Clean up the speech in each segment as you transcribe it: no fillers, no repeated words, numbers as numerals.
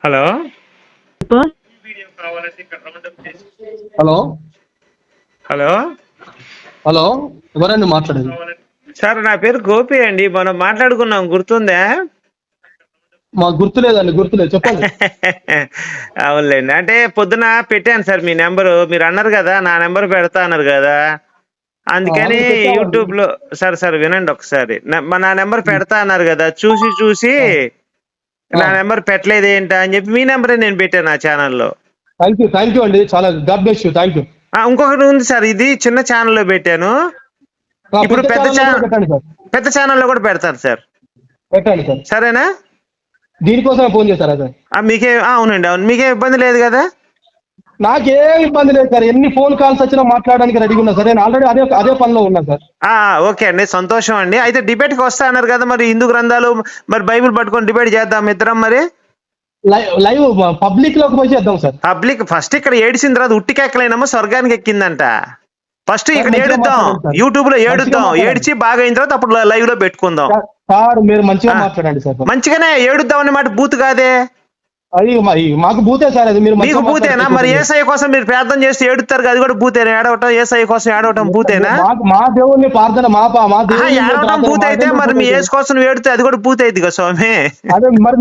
Hello hello hello hello ఎవరండి మాట్లాడేది? Sir నా పేరు గోపి అండి. మనం మాట్లాడుకున్నాం, గుర్తుందా? మాకు గుర్తులేదు చెప్పండి. అవునులేండి. అంటే పొద్దున పెట్టాను సార్ మీ నెంబరు. మీరు అన్నారు కదా నా నెంబర్ పెడతా అన్నారు కదా, అందుకని అవును, పెట్టామండి. యూట్యూబ్ లో సార్ వినండి ఒకసారి. నా నెంబర్ పెడతా అన్నారు కదా, చూసి నా నెంబర్ పెట్టలేదు ఏంటా అని చెప్పి మీ నెంబరే నేను పెట్టాను నా ఛానల్లో. థ్యాంక్ యూ అండి, చాలా God bless you. Thank you. ఇంకొకటి ఉంది సార్, ఇది చిన్న ఛానల్లో పెట్టాను. ఇప్పుడు పెద్ద ఛానల్లో కూడా పెడతాను సార్. పెట్టండి సార్. సరేనా? దీనికోసం ఫోన్ చేశారా సార్? అవునండి, అవును. మీకే ఇబ్బంది లేదు కదా? నాకేం ఇబ్బంది లేదు సార్. ఎన్ని ఫోన్ కాల్స్ వచ్చినా మాట్లాడడానికి రెడీగా ఉన్నా సార్. నేను ఆల్రెడీ అదే పనిలో ఉన్నా సార్. ఓకే అండి, సంతోషం అండి. అయితే డిబేట్కి వస్తా అన్నారు కదా, మరి హిందూ గ్రంథాలు మరి బైబిల్ పట్టుకొని డిబేట్ చేద్దాం ఇద్దరం. మరి లైవ్ పబ్లిక్ లోకి పోయి చేద్దాం సార్. పబ్లిక్ ఫస్ట్ ఇక్కడ ఏడిసిన తర్వాత ఉట్టికెక్కలేనమ్మా స్వర్గానికి ఎక్కిందంట. ఫస్ట్ ఇక్కడ ఏడుద్దాం, యూట్యూబ్ లో ఏడుద్దాం, ఏడ్చి బాగా అయిన తర్వాత అప్పుడు లైవ్ లో పెట్టుకుందాం. సార్ మీరు మంచిగా మాట్లాడండి సార్. మంచిగానే ఏడుద్దాం అన్నమాట, బూత్ కాదే. అది మాకు భూతే సార్. అది మీరు మీకు భూతేనా? మరి ఏసఐ కోసం మీరు ప్రార్థన చేస్తే ఏడుతారు, అది కూడా భూతేనా? ఏడవటం ఏసఐ కోసం ఏడవటం భూతేనా? మా దేవుని ప్రార్థన ఏడవటం భూత అయితే మరి మీ ఏసు కోసం ఏడితే అది కూడా భూత అయింది కదా స్వామి. అదే మరి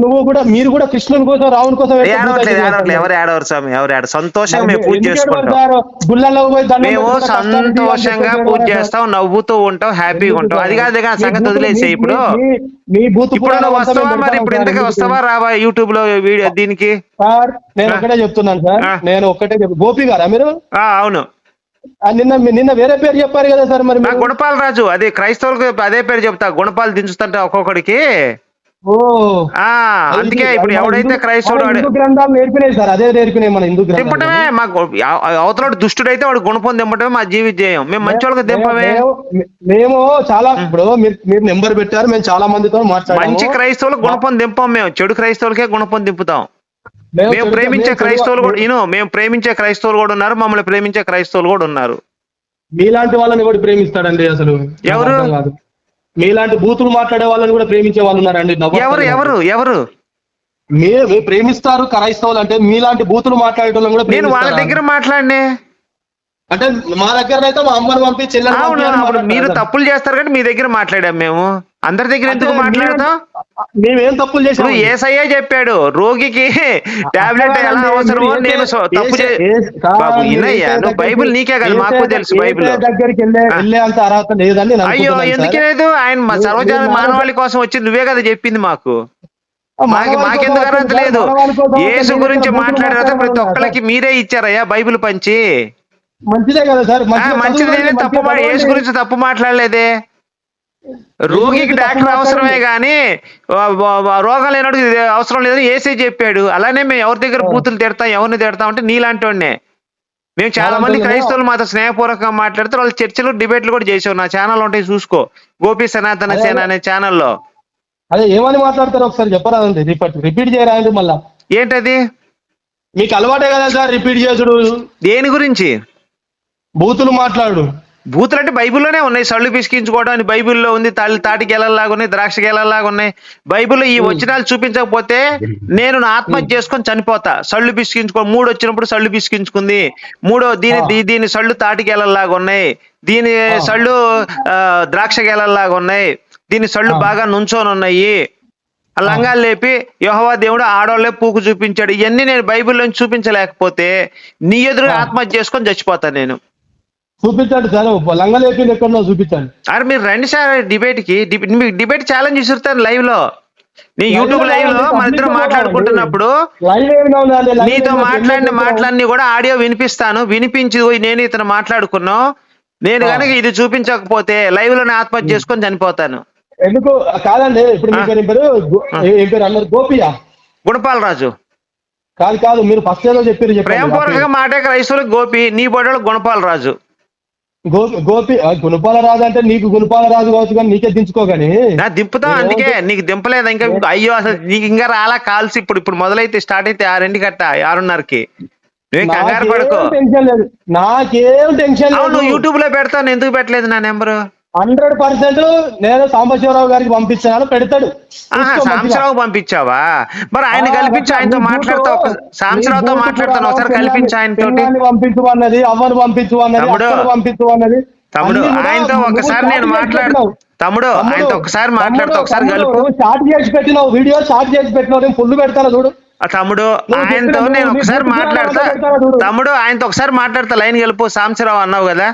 మీరు కూడా కృష్ణుని కోసం రావుని కోసం ఏడవట్లేదు. ఎవరు ఏడవరు స్వామి, ఎవరు సంతోషంగా మేము పూజ చేసుకుంటాం. మేము సంతోషంగా పూజ చేస్తాం, నవ్వుతూ ఉంటాం, హ్యాపీగా ఉంటాం. అది కాదు సంగతి వదిలేసే. ఇప్పుడు నువ్వు వస్తావా? మరి ఇప్పుడు ఇంతకీ వస్తావా రావా యూట్యూబ్ లో వీడియో దీనికి? సార్ నేను ఒకటే చెప్తున్నాను సార్. నేను ఒకటే గోపి గారా మీరు? అవును. నిన్న వేరే పేరు చెప్పారు కదా సార్. మరి గుణపాల రాజు, అది క్రైస్తవులకు అదే పేరు చెప్తా. గుణపాలు దించుతుంటే ఒక్కొక్కడికి. అందుకే ఇప్పుడు ఎవడైతే క్రైస్తవుడు గ్రంథాలు నేర్పినాయి సార్, అదే నేర్పినాయి మన హిందూ గ్రంథాలు. దింపటమే మాకు. అవతల దుష్టుడైతే వాడు గుణపం దింపటమే మా జీవితం. మేము మంచి వాళ్ళకి దింపమే. మేము చాలా ఇప్పుడు మీరు నెంబర్ పెట్టారు, మేము చాలా మందితో మాట్లాడాము. మంచి క్రైస్తవులకు గుణపం దింపం, మేము చెడు క్రైస్తవులకే గుణపం దింపుతాం. మేము ప్రేమించే క్రైస్తవులు కూడా మేము ప్రేమించే క్రైస్తవులు కూడా ఉన్నారు, మమ్మల్ని ప్రేమించే క్రైస్తవులు కూడా ఉన్నారు. మీలాంటి వాళ్ళని కూడా ప్రేమిస్తాడండి అసలు? ఎవరు? మీలాంటి బూతులు మాట్లాడే వాళ్ళని కూడా ప్రేమించే వాళ్ళు ఉన్నారండి. ఎవరు మీరు ప్రేమిస్తారు క్రైస్తవులు అంటే? మీలాంటి బూతులు మాట్లాడే వాళ్ళని కూడా నేను వాళ్ళ దగ్గర మాట్లాడినే అంటే మా దగ్గర అయితే మా అమ్మని పంపి చెల్లెలు. మీరు తప్పులు చేస్తారు కానీ మీ దగ్గర మాట్లాడాం. మేము అందరి దగ్గర ఎందుకు మాట్లాడతాం? మేమేం తప్పులు చేసాం? యేసయ్య చెప్పాడు రోగికి టాబ్లెట్ ఎలా అవసరమో. నేను తప్పు నువ్వు బైబిల్ నీకే కదా, మాకు తెలుసు బైబిల్ దగ్గరికి వెళ్ళే అంత అర్హత లేదని. అయ్యో ఎందుకు లేదు? ఆయన సర్వజన మానవాళి కోసం వచ్చి నువ్వే కదా చెప్పింది మాకు. మాకెందుకు అర్హత లేదు? యేసు గురించి మాట్లాడే ప్రతి ఒక్కరికి మీరే ఇచ్చారయ్యా బైబిల్ పంచి. మంచిదే కదా సార్. మంచిది. తప్పు యేసు గురించి తప్పు మాట్లాడలేదే. రోగికి డాక్టర్ అవసరమే గాని రోగం లేనట్టు అవసరం లేదని యేసే చెప్పాడు. అలానే మేము ఎవరి దగ్గర బూతులు తిడతాం, ఎవరిని తిడతాం అంటే నీలాంటి వాడినే. మేము చాలా మంది క్రైస్తవులు మాతో స్నేహపూర్వకంగా మాట్లాడితే వాళ్ళు చర్చలు డిబేట్లు కూడా చేసాం. నా ఛానల్ ఉంటాయి చూసుకో, గోపి సనాతన సేన అనే ఛానల్లో. అదే ఏమని మాట్లాడతారు ఒకసారి చెప్పరాదండి, రిపీట్ చేయరాండి మళ్ళా. ఏంటది? మీకు అలవాటే కదా సార్ రిపీట్ చేసుడు. దేని గురించి? బూతులు మాట్లాడు. బూతులు అంటే బైబిల్లోనే ఉన్నాయి. సళ్ళు పిసికించుకోవడం అని బైబిల్లో ఉంది. తాటి గెలల్లాగా ఉన్నాయి, ద్రాక్ష గెలల్లాగా ఉన్నాయి. బైబిల్లో ఈ వచనాలు చూపించకపోతే నేను నా ఆత్మహత్య చేసుకొని చనిపోతా. సళ్ళు పిసికించుకో, 3 వచ్చినప్పుడు సళ్ళు పిసికించుకుంది. దీని సళ్ళు తాటి గెలల్లాగా ఉన్నాయి, దీని సళ్ళు ద్రాక్ష గెలల్లాగా ఉన్నాయి, దీని సళ్ళు బాగా నుంచొని ఉన్నాయి. లంగాలు లేపి యెహోవా దేవుడు ఆడవాళ్ళే పూకు చూపించాడు. ఇవన్నీ నేను బైబిల్లో చూపించలేకపోతే నీ ఎదురు ఆత్మహత్య చేసుకొని చచ్చిపోతాను నేను. చూపించండి సార్, లంగలేపి ఎక్కడో చూపించండి. అరే మీరు రండి సార్ డిబేట్కి. మీకు డిబేట్ ఛాలెంజ్ ఇస్తాను లైవ్ లో. నీ యూట్యూబ్ లైవ్ లో మన ఇద్దరం మాట్లాడుకుంటున్నప్పుడు నీతో మాట్లాడిన కూడా ఆడియో వినిపిస్తాను. వినిపించి నేను ఇతను మాట్లాడుకున్నాం. నేను కనుక ఇది చూపించకపోతే లైవ్ లోనే ఆత్మహత్య చేసుకొని చనిపోతాను. ఎందుకు కాదండి? ఇప్పుడు మీ పేరు అన్నారు గోపియా? గుణపాల రాజు. కాదు మీరు ఫస్ట్ ఏదో చెప్పారు. ప్రేమపూర్వకంగా మాటే క్రైస్తవులకు గోపి, నీ బొడలు గుణపాల రాజు. గోపి గుణపాల రాజు అంటే నీకు గుణపాల రాజు కావచ్చు కానీ నీకే దించుకోగాని దింపుతాం. అందుకే నీకు దింపలేదు ఇంకా. అయ్యో అసలు నీకు ఇంకా రాలా కాల్సి. ఇప్పుడు మొదలైతే స్టార్ట్ అయితే 6:30కి. నువ్వు కంగారు పడుకో. నాకేం టెన్షన్ లేదు. నువ్వు యూట్యూబ్ లో పెడతాను, ఎందుకు పెట్టలేదు నా నెంబరు? 100% నేను సాంబశివరావు గారికి పంపించాను, పెడతాడు. చూసుకో మంచిగా. సాంబశివరావు పంపించావా? మరి ఆయన కల్పించి ఆయనతో మాట్లాడతా, సాంబశివరావుతో మాట్లాడతాను ఒకసారి కల్పించి ఆయనతో. పంపించు అన్నది, అవ్వను పంపించు అన్నది, అక్కను పంపించు అన్నది. తమ్ముడు ఆయనతో ఒకసారి నేను మాట్లాడు, తమ్ముడు ఆయనతో ఒకసారి మాట్లాడుతా, ఒకసారి కలుపు. షార్ట్ చేసి పెట్టినావు, వీడియో షార్ట్ చేసి పెట్టినావు, నేను ఫుల్ పెడతాను చూడు. తమ్ముడు ఆయనతో నేను ఒకసారి మాట్లాడతా, తమ్ముడు ఆయనతో ఒకసారి మాట్లాడతా, లైన్ గెలుపు. సాంబశివరావు అన్నావు కదా,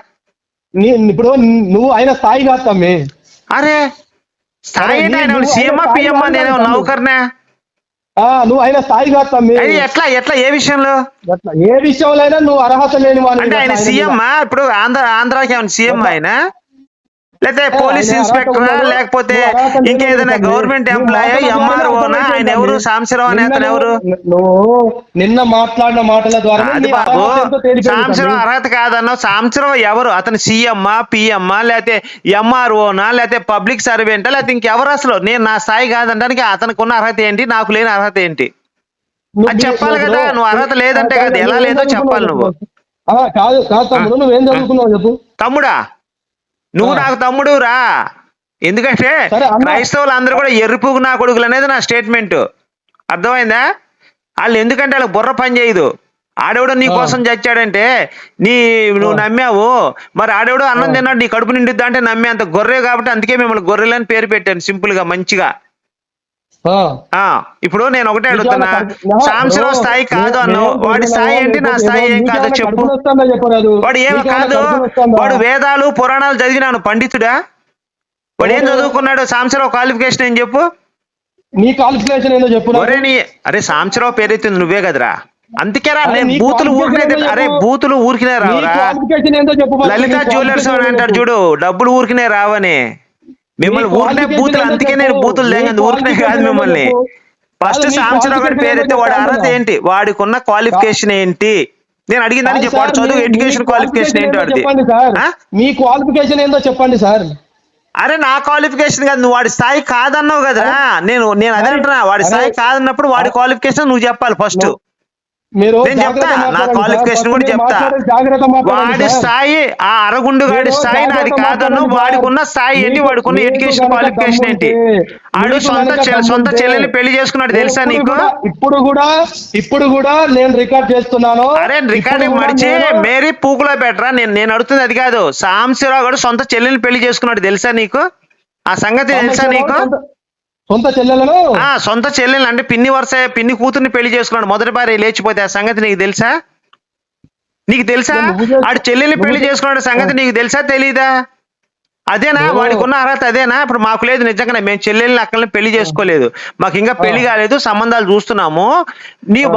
ఇప్పుడు నువ్వు ఆయన స్థాయి కాదు తమ్మి. అరే స్థాయి అంటే ఆయన సీఎం పిఎం, నేను నౌకర్నే. నువ్వు ఆయన స్థాయి కాదు తమ్మి. ఎట్లా ఎట్లా ఏ విషయంలో? ఏ విషయంలో అయినా నువ్వు అర్హత లేని వాడివి. అంటే ఆయన సీఎం ఇప్పుడు ఆంధ్రాకి ఏమైనా సీఎం ఆయన, లేకపోతే పోలీస్ ఇన్స్పెక్టరా, లేకపోతే ఇంకేదైనా గవర్నమెంట్ ఎంప్లాయీ, ఎంఆర్ఓనా? ఆయన ఎవరు? సాంబశివరావు అనే అతను ఎవరు? నువ్వు నిన్న మాట్లాడిన మాటల ద్వారా బాబు సాంబశివరావు అర్హత కాదన్నావు. సాంబశివరావు ఎవరు? అతను సీఎమ్మా, పిఎమ్మా, లేకపోతే ఎంఆర్ఓనా, లేకపోతే పబ్లిక్ సర్వెంటా, లేకపోతే ఇంకెవరు? అసలు నేను నా స్థాయి కాదంటానికి అతనికి ఉన్న అర్హత ఏంటి, నాకు లేని అర్హత ఏంటి? అది చెప్పాలి కదా. నువ్వు అర్హత లేదంటే కదా, ఎలా లేదో చెప్పాలి నువ్వు. కాదు కాదు తమ్ముడు, నువ్వేం చదువుకున్నావు చెప్పు. తమ్ముడా నువ్వు నాకు తమ్ముడు రా, ఎందుకంటే క్రైస్తవులు అందరూ కూడా ఎర్రిపుగు నా కొడుకులు అనేది నా స్టేట్మెంట్, అర్థమైందా? వాళ్ళు ఎందుకంటే వాళ్ళకి బుర్ర పని చేయదు. ఆడెవడో నీ కోసం చచ్చాడంటే నువ్వు నమ్మావు, మరి ఆడెవడో అన్నం తిన్నాడు నీ కడుపు నిండిద్దా అంటే నమ్మే అంత గొర్రె, కాబట్టి అందుకే మిమ్మల్ని గొర్రెలని పేరు పెట్టాను సింపుల్ గా మంచిగా. ఇప్పుడు నేను ఒకటే అడుగుతున్నా, సాంబశివరావు స్థాయి కాదు అన్నావు, వాడి స్థాయి ఏంటి, నా స్థాయి ఏం కాదో చెప్పు. వాడు ఏమో కాదు, వాడు వేదాలు పురాణాలు చదివినాను పండితుడా? వాడు ఏం చదువుకున్నాడు? సాంబశివరావు క్వాలిఫికేషన్ ఏం చెప్పు. నీ క్వాలిఫికేషన్ ఏందో చెప్పు. అరే సాంబశివరావు పేరైతుంది నువ్వే కదరా, అందుకేరా నేను బూతులు ఊరికినే. అరే బూతులు ఊరికినే రావురా. లలితా జ్యువెలర్స్ అని అంటారు చూడు, డబ్బులు ఊరికినే రావని. మిమ్మల్ని ఊరినే బూతులు, అందుకే నేను బూతులు లేక ఊరినే కాదు మిమ్మల్ని. ఫస్ట్ సాంబశివరావు గారి పేరైతే వాడి అర్హత ఏంటి, వాడికి ఉన్న క్వాలిఫికేషన్ ఏంటి నేను అడిగిందని చెప్పి. వాడు చదువు ఎడ్యుకేషన్ క్వాలిఫికేషన్ ఏంటి వాడిది? మీ క్వాలిఫికేషన్ ఏందో చెప్పండి సార్. అరే నా క్వాలిఫికేషన్ కాదు, నువ్వు వాడి స్థాయి కాదన్నావు కదరా. నేను అదే అంటున్నా, వాడి స్థాయి కాదన్నప్పుడు వాడి క్వాలిఫికేషన్ నువ్వు చెప్పాలి ఫస్ట్. నేను చెప్తా నా క్వాలిఫికేషన్ కూడా చెప్తా. వాడి స్థాయి, ఆ అరగుండు గాడి స్థాయి నాది కాదన్ను. వాడికి ఉన్న స్థాయి ఏంటి, వాడికి ఉన్న ఎడ్యుకేషన్ క్వాలిఫికేషన్ ఏంటి? ఆడు సొంత చెల్లెల్ని పెళ్లి చేసుకున్నాడు తెలుసా నీకు? ఇప్పుడు కూడా నేను రికార్డ్ చేస్తున్నాను. అరే రికార్డింగ్ మడిచి మేరీ పూకులో పెట్టరా. నేను అడుగుతుంది అది కాదు. సాంబశివరావు గారు సొంత చెల్లెల్ని పెళ్లి చేసుకున్నాడు తెలుసా నీకు? ఆ సంగతి తెలుసా నీకు? సొంత చెల్లెలను, సొంత చెల్లెలు అంటే పిన్ని కూతుర్ని పెళ్లి చేసుకున్నాడు మొదటి భార్య లేచిపోతే. ఆ సంగతి నీకు తెలుసా? నీకు తెలుసా? ఆడు చెల్లెల్ని పెళ్లి చేసుకున్నాడు సంగతి నీకు తెలుసా తెలీదా? అదేనా వాడికి ఉన్న అర్హత? అదేనా? ఇప్పుడు మాకు లేదు నిజంగానే, మేము చెల్లెల్ని అక్కల్ని పెళ్లి చేసుకోలేదు, మాకు ఇంకా పెళ్లి కాలేదు, సంబంధాలు చూస్తున్నాము.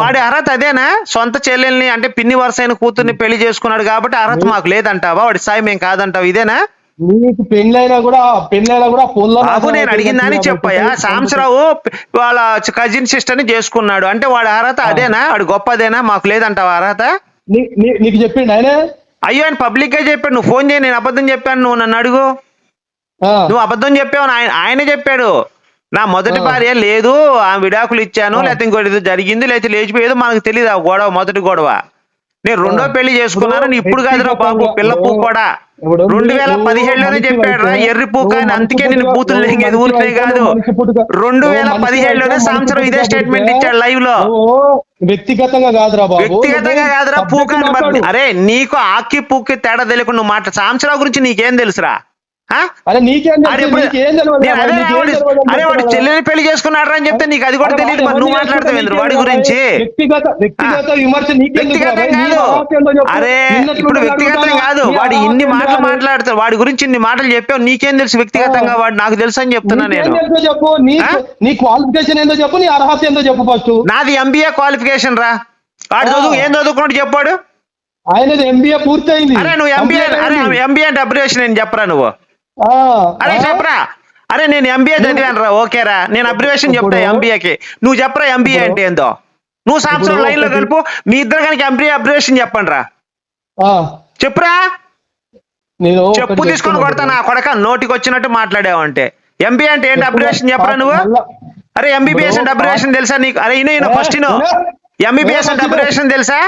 వాడి అర్హత అదేనా? సొంత చెల్లెల్ని అంటే పిన్ని వరుసైన కూతుర్ని పెళ్లి చేసుకున్నాడు కాబట్టి అర్హత మాకు లేదంటావా? వాడి స్థాయి మేము కాదంటావు, ఇదేనా? నీకు పెళ్ళైనా కూడా బాబు నేను అడిగిందని చెప్పాయా? సాంబశివరావు వాళ్ళ కజిన్ సిస్టర్ ని చేసుకున్నాడు అంటే వాడి అర్హత అదేనా? వాడు గొప్పదేనా? మాకు లేదంటావా అర్హత? నీకు చెప్పిండు ఆయన? అయ్యో ఆయన పబ్లిక్ గా చెప్పాడు. నువ్వు ఫోన్ చేయి, నేను అబద్ధం చెప్పాను, నువ్వు నన్ను అడుగు. నువ్వు అబద్ధం చెప్పావు, ఆయనే చెప్పాడు. నా మొదటి భార్య లేదు, ఆ విడాకులు ఇచ్చాను, లేకపోతే ఇంకోటి జరిగింది, లేకపోతే లేచిపోయేది మనకు తెలియదు. ఆ గొడవ మొదటి గొడవ. నేను రెండో పెళ్లి చేసుకున్నాను, నీ ఇప్పుడు కాదురా బాబు పిల్ల పూ కూడా 2017లోనే చెప్పాడు రా ఎర్రి పూక అని. అందుకే నేను బూతులు లేంగేది ఊరికే కాదు. 2017లోనే సాంబశివరావు ఇదే స్టేట్మెంట్ ఇచ్చాడు లైవ్ లో. వ్యక్తిగతంగా కాదురా పూక అని. అరే నీకు ఆకి పూకి తేడా తెలియకుండా నువ్వు మాట్లా. సాంబశివరావు గురించి నీకేం తెలుసురా? అరే వాడు చెల్లెని పెళ్లి చేసుకున్నాడు అని చెప్తే నీకు అది కూడా తెలియదు, మరి నువ్వు మాట్లాడతావు వాడి గురించి? వ్యక్తిగతం కాదు. అరే ఇప్పుడు వ్యక్తిగతం కాదు, వాడు ఇన్ని మాటలు మాట్లాడతాడు, వాడి గురించి ఇన్ని మాటలు చెప్పావు, నీకేం తెలుసు వ్యక్తిగతంగా? వాడు నాకు తెలుసు అని చెప్తున్నా నేను. నాది ఎంబీఏ క్వాలిఫికేషన్ రా. వాడు చదువు ఏం చదువుకున్నాడు చెప్పాడు? ఆయన ఎంబీఏ పూర్తయింది. అరే నువ్వు ఎంబీఏ అంటే అబ్రివేషన్ ఏం చెప్పరా నువ్వు? అరే చెప్పరా. అరే నేను ఎంబీఏ చదివాను రా, ఓకేరా, నేను అబ్రివేషన్ చెప్తా ఎంబీఏకి. నువ్వు చెప్పరా ఎంబీఏ అంటే ఏందో? నువ్వు సాంబశివరావు లైన్ లో కలుపు, మీ ఇద్దరు కనుక ఎంబీఏ అబ్రివేషన్ చెప్పండి రా, చెప్పురా. చెప్పు తీసుకొని కొడతా నా కొడక, నోటికి వచ్చినట్టు మాట్లాడావంటే. ఎంబీఏ అంటే ఏంటి అబ్రివేషన్ చెప్పరా నువ్వు? అరే ఎంబీబీఎస్ అంటే అబ్రివేషన్ తెలుసా నీకు? అరే ఫస్ట్ ఎంబీబీఎస్ అంటే అబ్రివేషన్ తెలుసా?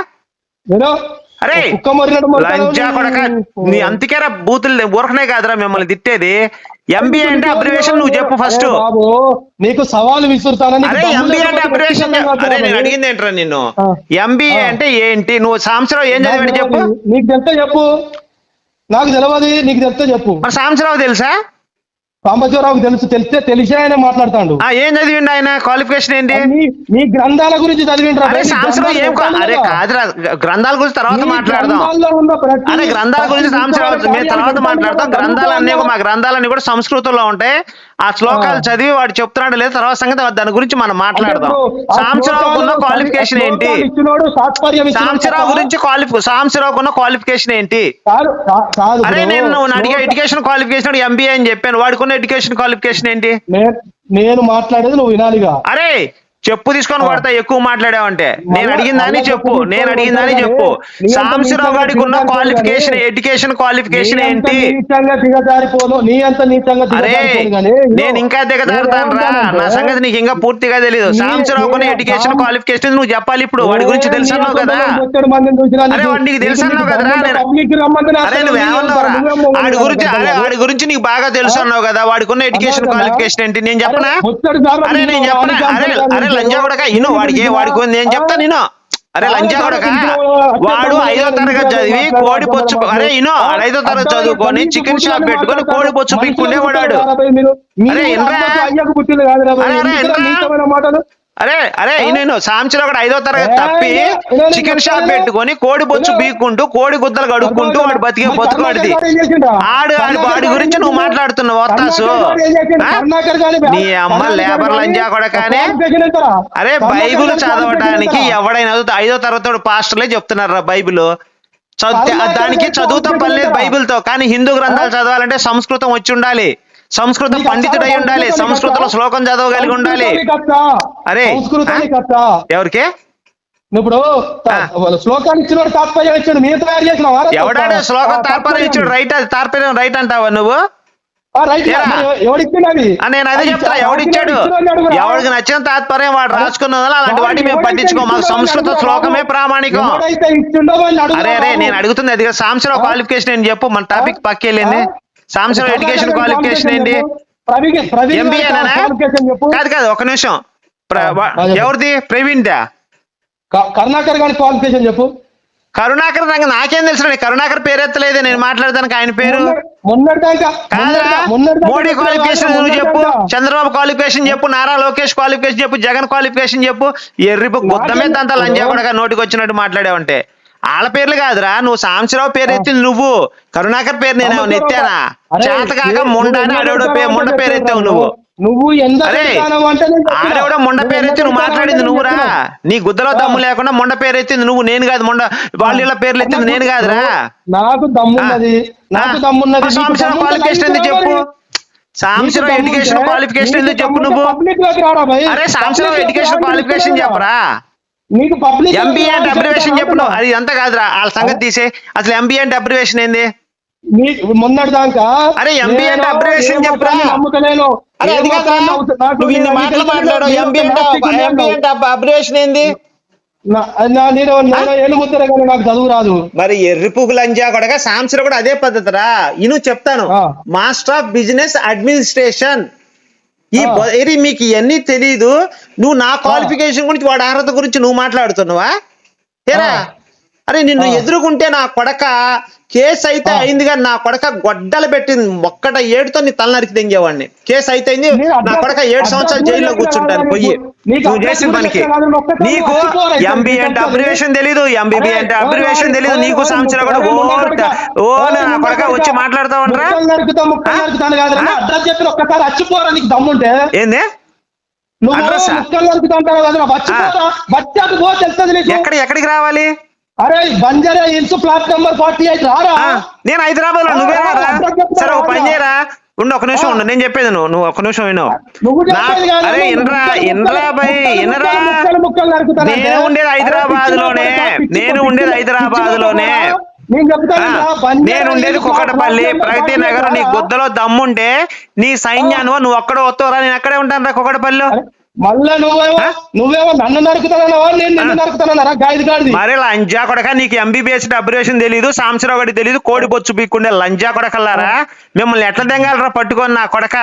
అరే కుక్క మొరినట్టు మొరుతావు లంచా కొడక నువ్వు. నీ అంతకేరా బూతులు ఊరకనే కాదురా మిమ్మల్ని తిట్టేది. ఎంబీఏ అంటే అబ్రివేషన్ నువ్వు చెప్పు ఫస్ట్. అరే బాబు నీకు సవాలు విసురుతానని అరే ఎంబీఏ అంటే అబ్రివేషన్. అరే నేను అడిగింది ఏంట్రా నిన్ను, ఎంబీఏ అంటే ఏంటి? నువ్వు సాంబశివరావు ఏం చదివాడు చెప్పు. నీకు చెప్తే చెప్పు, నాకు తెలియదు, నీకు చెప్తే చెప్పు. మరి సాంబశివరావు తెలుసా? సాంబశివరావుకి తెలిసే ఆయన మాట్లాడతాడు. ఏం చదివిండు ఆయన? క్వాలిఫికేషన్ ఏంటి? నీ గ్రంథాల గురించి చదివిండ్రా? అరే సాంబశివరావు ఏం అరే కాదురా, గ్రంథాల గురించి తర్వాత మాట్లాడదాం. అరే గ్రంథాల గురించి సాంబశివరావు మేము తర్వాత మాట్లాడతాం. గ్రంథాలన్నీ మా గ్రంథాలన్నీ కూడా సంస్కృతంలో ఉంటాయి. ఆ శ్లోకాలు చదివి వాడు చెప్తున్నాడు లేదు తర్వాత సంగతి, దాని గురించి మనం మాట్లాడదాం. సాంబశివరావుకు ఉన్న క్వాలిఫికేషన్ ఏంటి? సాంబశివరావుకు ఉన్న క్వాలిఫికేషన్ ఏంటి? అరే నేను నువ్వు అడిగే ఎడ్యుకేషన్ క్వాలిఫికేషన్ ఎంబీఏ అని చెప్పాను. వాడుకున్న ఎడ్యుకేషన్ క్వాలిఫికేషన్ ఏంటి? నేను మాట్లాడేది నువ్వు వినాలిగా. అరే చెప్పు తీసుకొని వాడతా ఎక్కువ మాట్లాడావంటే. నేను అడిగిందని చెప్పు, నేను అడిగిందని చెప్పు. సాంబశివరావు గారికి ఉన్న క్వాలిఫికేషన్ ఎడ్యుకేషన్ క్వాలిఫికేషన్ ఏంటి? అరే నేను ఇంకా దిగజారుతాను రా, నా సంగతి నీకు ఇంకా పూర్తిగా తెలియదు. సాంబశివరావు ఉన్న ఎడ్యుకేషన్ క్వాలిఫికేషన్ నువ్వు చెప్పాలి ఇప్పుడు. వాడి గురించి తెలుసు అన్నావు కదా. అరే వాడు నీకు తెలుసు అన్నావు కదరా. అరే నువ్వేమన్నావురా వాడి గురించి? అరే వాడి గురించి నీకు బాగా తెలుసు అన్నావు కదా. వాడికి ఉన్న ఎడ్యుకేషన్ క్వాలిఫికేషన్ ఏంటి నేను చెప్పనా? అరే నేను చెప్పనా? అరే అరే లంజా కొడక ఇను వాడికి నేను చెప్తా నేను. అరే లంజా కొడక వాడు 5వ తరగతి చదివి కోడి పొచ్చు, అరే ఇను 5వ తరగతి చదువుకొని చికెన్ షాప్ పెట్టుకొని కోడి పొచ్చు పిక్కుండేవాడు. అరే అరే అరే నేను సాంబశివరావు కూడా 5వ తరగతి తప్పి చికెన్ షాప్ పెట్టుకొని కోడి బొచ్చు బీక్కుంటూ కోడి గుద్దలు కడుక్కుంటూ వాడు బతికే బతుకువాడిది. వాడి గురించి నువ్వు మాట్లాడుతున్నావు వత్తాసు. నీ అమ్మ లేబర్ లంజా కూడా కానీ. అరే బైబిల్ చదవడానికి ఎవడైనా 5వ తరగతి పాస్టర్లే చెప్తున్నారు రా బైబిల్. దానికి చదువుతో పని లేదు బైబిల్తో. కానీ హిందూ గ్రంథాలు చదవాలంటే సంస్కృతం వచ్చి ఉండాలి, సంస్కృతం పండితుడై ఉండాలి, సంస్కృతంలో శ్లోకం చదవగలిగి ఉండాలి. అరే ఎవరికి ఇప్పుడు శ్లోకాన్ని ఇచ్చిన తాత్పర్యం ఇచ్చాడు, మీరు తయారు చేసిన ఎవడాడు శ్లోకం తాత్పర్యం ఇచ్చాడు? రైట్, అది తాత్పర్యం రైట్ అంటావా నువ్వు? నేను అదే చెప్తున్నా, ఎవడిచ్చాడు? ఎవడికి నచ్చిన తాత్పర్యం వాడు రాసుకున్నదా అలాంటి వాటిని మేము పట్టించుకో. మాకు సంస్కృత శ్లోకమే ప్రామాణికం. అరే అరే నేను అడుగుతుంది అది. సాంబశివరావు క్వాలిఫికేషన్ ఏంటి చెప్పు, మన టాపిక్ పక్కెళ్ళింది. సాంబశివరావు ఎడ్యుకేషన్ క్వాలిఫికేషన్ ఏంటి? ఎంబీఏనా? కాదు కాదు ఒక నిమిషం. ఎవరిది? ప్రవీణ్ దా? కరుణాకర్ గారి క్వాలిఫికేషన్ చెప్పు. కరుణాకర్ రంగ నాకేం తెలుసు? కరుణాకర్ పేరు ఎత్తలేదే నేను మాట్లాడదానికి. ఆయన పేరు మోడీ క్వాలిఫికేషన్ నువ్వు చెప్పు, చంద్రబాబు క్వాలిఫికేషన్ చెప్పు, నారా లోకేష్ క్వాలిఫికేషన్ చెప్పు, జగన్ క్వాలిఫికేషన్ చెప్పు. ఎర్రిపు గుద్దమే దంతా లంజా కూడా నోటికి వచ్చినట్టు మాట్లాడావంటే వాళ్ళ పేర్లు కాదురా. నువ్వు సాంబశివరావు పేరు ఎత్తింది నువ్వు, కరుణాకర్ పేరు నేను ఎత్తానా? చేతకాక ముండ అని ఆడేవాడో ముండ పేరు ఎత్తావు నువ్వు. అరే ఆడేవాడో ముండ పేరు ఎత్తి నువ్వు మాట్లాడింది నువ్వురా. నీ గుద్దలో దమ్ము లేకుండా ముండ పేరు ఎత్తింది నువ్వు, నేను కాదు. ముండ వాళ్ళ పేర్లు ఎత్తింది నేను కాదురా. నాకు దమ్మున్నది. సాంబశివరావు క్వాలిఫికేషన్ ఎందుకు చెప్పు? సాంబశివరావు ఎడ్యుకేషన్ క్వాలిఫికేషన్ ఎందుకు చెప్పు నువ్వు? అరే సాంబశివరావు ఎడ్యుకేషన్ క్వాలిఫికేషన్ చెప్పరా? ఎంబీఏ అంటే అబ్రివేషన్ చెప్పు. అది అంత కాదురా, వాళ్ళ సంగతి తీసే. అసలు ఎంబీఏ అంటే అబ్రివేషన్ ఏంది? మొన్నటి దాకా అరే ఎంబీఏ అంటే అబ్రివేషన్ చెప్పురా. నువ్వు ఇన్ని మాటలు మాట్లాడు. ఎంబీఏ అంటే అబ్రివేషన్ ఏంది? నాకు చదువు రాదు. మరి ఎర్రిపుగు లంజా కూడా సాంబశివరావు కూడా అదే పద్ధతిరా. ఇను చెప్తాను, మాస్టర్ ఆఫ్ బిజినెస్ అడ్మినిస్ట్రేషన్. మీకు ఇవన్నీ తెలీదు. నువ్వు నా క్వాలిఫికేషన్ గురించి వాడి అర్హత గురించి నువ్వు మాట్లాడుతున్నావా? ఏరా అరే నిన్ను ఎదుర్కొంటే నా కొడక కేసు అయితే అయింది కానీ నా కొడక గొడ్డలు పెట్టింది ఒక్కట ఏడుతో నీ తల నరికి తెంగేవాడిని. కేసు అయితే అయింది, నా కొడక 7 సంవత్సరాలు జైల్లో కూర్చుంటాను పోయి. నువ్వు చేసిన పనికి నీకు ఎంబీఏ అంటే అబ్రివేషన్ తెలీదు, ఎంబీబీ అంటే అబ్రివేషన్ తెలీదు. నీకు సాంబశివరావు కూడా ఓ నా కొడక వచ్చి మాట్లాడుతా ఉండరా? ఏంది ఎక్కడికి రావాలి? అరే బంజారా హిల్స్ ప్లాట్ నెంబర్ 48 రారా. నేను హైదరాబాద్ లో, నువ్వే రారా? సరే ఒక పని చేయరా, ఉండు ఒక నిమిషం ఉండు, నేను చెప్పేది నువ్వు ఒక నిమిషం విను. అరే ఇన్రా భయ్ ఇన్రా. నేను ఉండేది హైదరాబాద్ లోనే, నేను ఉండేది కుకటపల్లి, ప్రగతి నగర్. నీ గుద్దలో దమ్ముంటే నీ సైన్యాన్ని నువ్వు ఒక్కడో వస్తావురా, నేను అక్కడే ఉంటాను రా కుకటపల్లిలో. మళ్ళా నువ్వేమో నన్ను నరుకుతానన్నావా, నేను నిన్ను నరుకుతానన్నారా గాయది గాడిది? మరి లంజా కొడక, నీకు ఎంబీబీఎస్ అబ్రివేషన్ తెలీదు, సాంబశివరావు గడి తెలీదు, కోడి బొచ్చు పీక్కుండే లంజా కొడకల్లారా, మిమ్మల్ని ఎట్లా దెంగాలరా పట్టుకొని నా కొడక.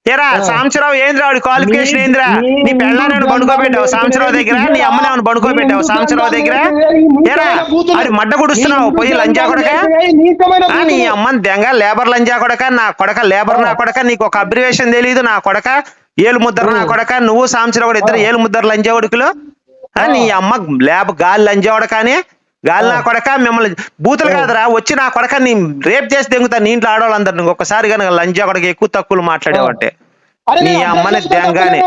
ఏరా సాంబశివరావు ఏంద్రా, వాడి క్వాలిఫికేషన్ ఏంద్రా? నీ పెళ్ళాన్ని పడుకోబెట్టావు సాంబశివరావు దగ్గర, నీ అమ్మని ఏమైనా పడుకోబెట్టావు సాంబశివరావు దగ్గర? ఏరా అది మడ్డ గుడుస్తున్నావు పోయి లంజా కొడక, నీ అమ్మని దెంగ లేబర్ లంజా కొడక, నా కొడక లేబర్ నా కొడక, నీకు ఒక అబ్రివేషన్ తెలీదు నా కొడక, ఏలు ముద్ర నా కొడక, నువ్వు సాంబశివరావు కూడా ఇద్దరు ఏలు ముద్ర లంజా కొడుకులు. నీ అమ్మ లేబ గాలి లంజా కొడకని, గాలి నా కొడక, మిమ్మల్ని బూతులు కాదురా వచ్చి నా కొడక నీ రేప్ చేసి దెంగుతా నీ ఇంట్లో ఆడవాళ్ళందరు. నువ్వు ఒక్కసారి కనుక లంజా కొడక ఎక్కువ తక్కువలు మాట్లాడేవంటే నీ అమ్మని దెంగానే.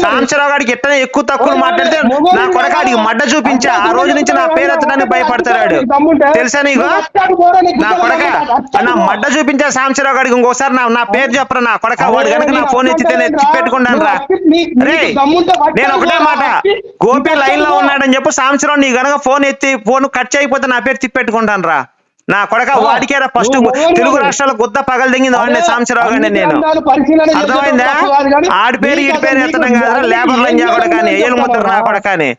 సాంబశివరావు గారికి ఎట్లా ఎక్కువ తక్కువలు మాట్లాడితే నా కొడక అడిగి మడ్డ చూపించా, ఆ రోజు నుంచి నా పేరు ఎత్తడానికి భయపడతాడు తెలుసా నీకు? నా కొడక నా మడ్డ చూపించా సాంబశివరావు గారికి, ఇంకోసారి నా పేరు చెప్పరా నా కొడక, వాడు కనుక నా ఫోన్ ఎత్తితే నేను తిప్పెట్టుకున్నాను రా. రే నేను ఒకటే మాట, గోపి లైన్ లో ఉన్నాడని చెప్పు, సాంబశివరావు నీ గనక ఫోన్ ఎత్తి ఫోన్ కట్ చేయకపోతే నా పేరు తిప్పెట్టుకుంటాను రా నా కొడక. వాడికేరా ఫస్ట్ తెలుగు రాష్ట్రాల గుద్ద పగలు దింగింది వాడిని సాంబశివరావు గారిని నేను. అర్థమైందా? ఆడి పేరు ఈడి పేరు ఎత్తడం కాదురా లేబర్ లంజా కొడకని, ఏలు ముద్ర నా కొడకని,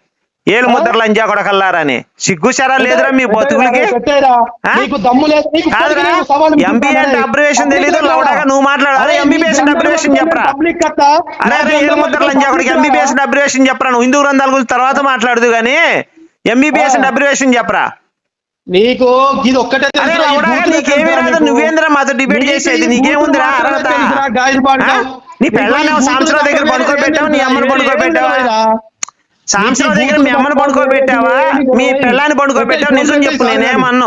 ఏలు ముద్ర లంజా కొడకల్లారని. సిగ్గుసారా లేదురా మీ బతుకులకి? కాదురా ఎంబీఏ అంటే అబ్రివేషన్ తెలీదు లౌడాగా నువ్వు మాట్లాడాలి, ఎంబీబీఎస్ అబ్రివేషన్ చెప్పరా? అరే అరే ఏలు ముద్ర లంజా కొడక ఎంబీబీఎస్ అబ్రివేషన్ చెప్పరా? నువ్వు హిందూ గ్రంథాల గురించి తర్వాత మాట్లాడదు గానీ ఎంబీబీఎస్ అబ్రివేషన్ చెప్పరా? నీకు ఇది ఒక్కటే నీకేమీ రాదు, నువ్వేంద్రా మాతో డిబేట్ చేసేది? నీకేముందిరా అర్హత? నీ పెళ్ళాన్ని సాంబశివరావు దగ్గర పడుకోబెట్టావు, నీ అమ్మని పడుకోబెట్టావా? సాంబశివరావు దగ్గర మీ అమ్మని పడుకోబెట్టావా, మీ పెళ్ళాన్ని పడుకోబెట్టావా? నిజం చెప్పు, నేనేమన్నా